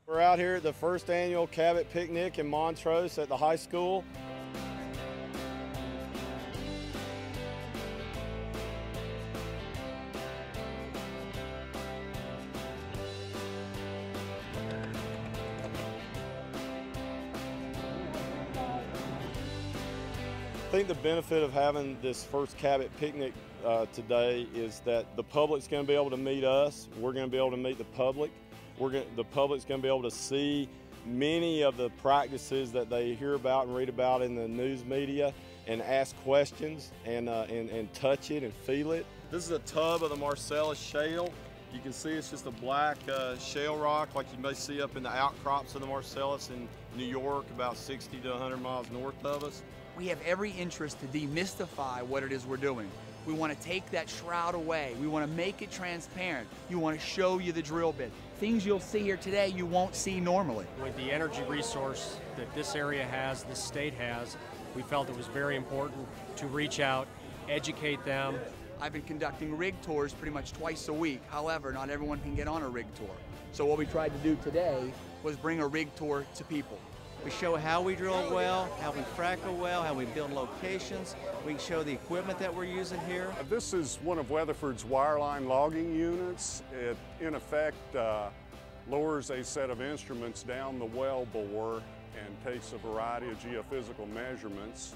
We're out here at the first annual Cabot picnic in Montrose at the high school. I think the benefit of having this first Cabot picnic today is that the public's going to be able to meet us. We're going to be able to meet the public. The public's going to be able to see many of the practices that they hear about and read about in the news media and ask questions and touch it and feel it. This is a tub of the Marcelus Shale. You can see it's just a black shale rock like you may see up in the outcrops of the Marcellus in New York, about 60 to 100 miles north of us. We have every interest to demystify what it is we're doing. We want to take that shroud away. We want to make it transparent. You want to show you the drill bit. Things you'll see here today you won't see normally. With the energy resource that this area has, this state has, we felt it was very important to reach out, educate them. I've been conducting rig tours pretty much twice a week. However, not everyone can get on a rig tour. So what we tried to do today was bring a rig tour to people. We show how we drill a well, how we frack a well, how we build locations. We show the equipment that we're using here. This is one of Weatherford's wireline logging units. It, in effect, lowers a set of instruments down the well bore and takes a variety of geophysical measurements.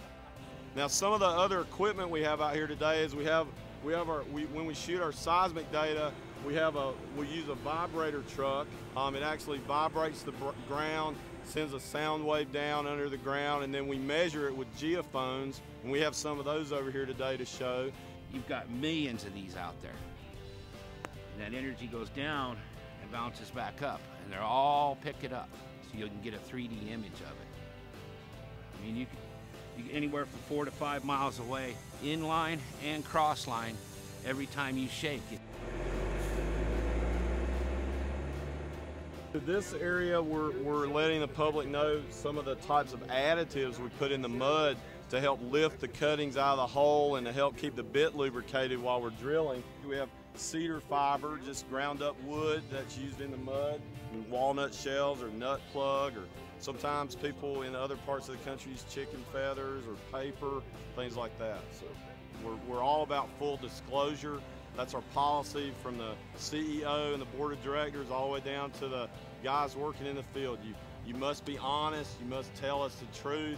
Now, some of the other equipment we have out here today is when we shoot our seismic data, we use a vibrator truck. It actually vibrates the ground, sends a sound wave down under the ground, and then we measure it with geophones, and we have some of those over here today to show. You've got millions of these out there. And that energy goes down and bounces back up, and they're all pick it up, so you can get a 3D image of it. I mean, you can anywhere from 4 to 5 miles away, inline and cross line, every time you shake it. This area, we're letting the public know some of the types of additives we put in the mud to help lift the cuttings out of the hole and to help keep the bit lubricated while we're drilling. We have cedar fiber, just ground up wood that's used in the mud, and walnut shells or nut plug, or sometimes people in other parts of the country use chicken feathers or paper, things like that. So we're all about full disclosure. That's our policy from the CEO and the board of directors all the way down to the guys working in the field. You must be honest, you must tell us the truth.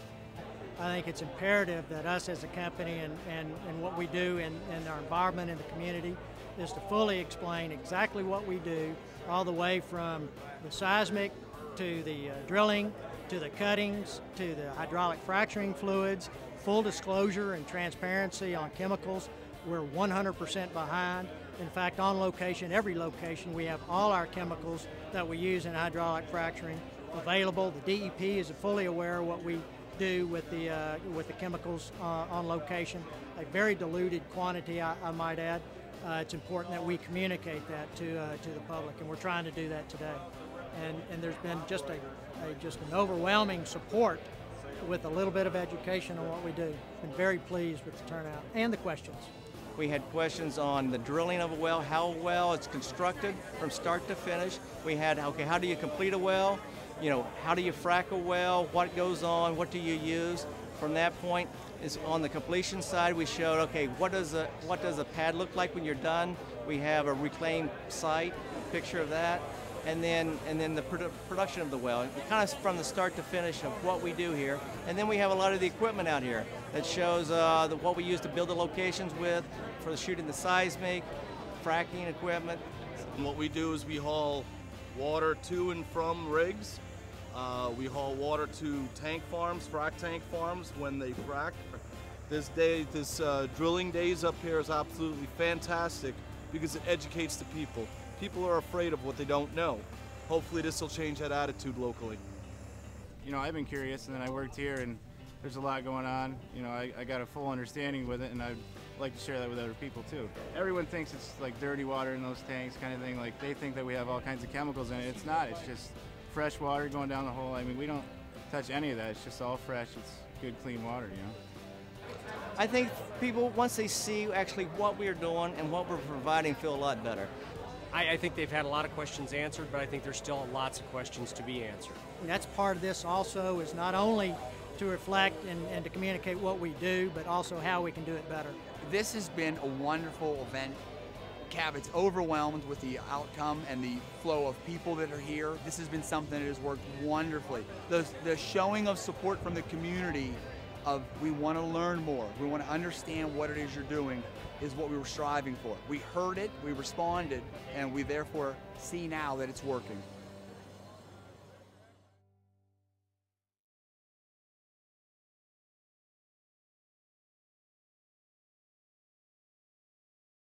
I think it's imperative that us as a company and what we do in our environment and the community is to fully explain exactly what we do, all the way from the seismic to the drilling, to the cuttings, to the hydraulic fracturing fluids, full disclosure and transparency on chemicals. We're 100% behind. In fact, on location, every location, we have all our chemicals that we use in hydraulic fracturing available. The DEP is fully aware of what we do with the chemicals on location. A very diluted quantity, I might add. It's important that we communicate that to the public, and we're trying to do that today. And there's been just an overwhelming support with a little bit of education on what we do. Been very pleased with the turnout and the questions. We had questions on the drilling of a well, how well it's constructed from start to finish. We had, okay, how do you complete a well? You know, how do you frack a well? What goes on? What do you use? From that point, is on the completion side, we showed, okay, what does a pad look like when you're done? We have a reclaimed site, a picture of that. And then the production of the well, kind of from the start to finish of what we do here. And then we have a lot of the equipment out here that shows what we use to build the locations with, for shooting the seismic, fracking equipment. And what we do is we haul water to and from rigs. We haul water to tank farms, frack tank farms when they frack. This drilling days up here is absolutely fantastic because it educates the people. People are afraid of what they don't know. Hopefully this will change that attitude locally. You know, I've been curious, and then I worked here, and there's a lot going on. You know, I got a full understanding with it, and I'd like to share that with other people too. Everyone thinks it's like dirty water in those tanks kind of thing. Like, they think that we have all kinds of chemicals in it. It's not. It's just fresh water going down the hole. I mean, we don't touch any of that. It's just all fresh. It's good, clean water, you know. I think people, once they see actually what we're doing and what we're providing, feel a lot better. I think they've had a lot of questions answered, but I think there's still lots of questions to be answered. And that's part of this also, is not only to reflect and to communicate what we do, but also how we can do it better. This has been a wonderful event. Cabot's overwhelmed with the outcome and the flow of people that are here. This has been something that has worked wonderfully. The showing of support from the community of we want to learn more, we want to understand what it is you're doing, is what we were striving for. We heard it, we responded, and we therefore see now that it's working.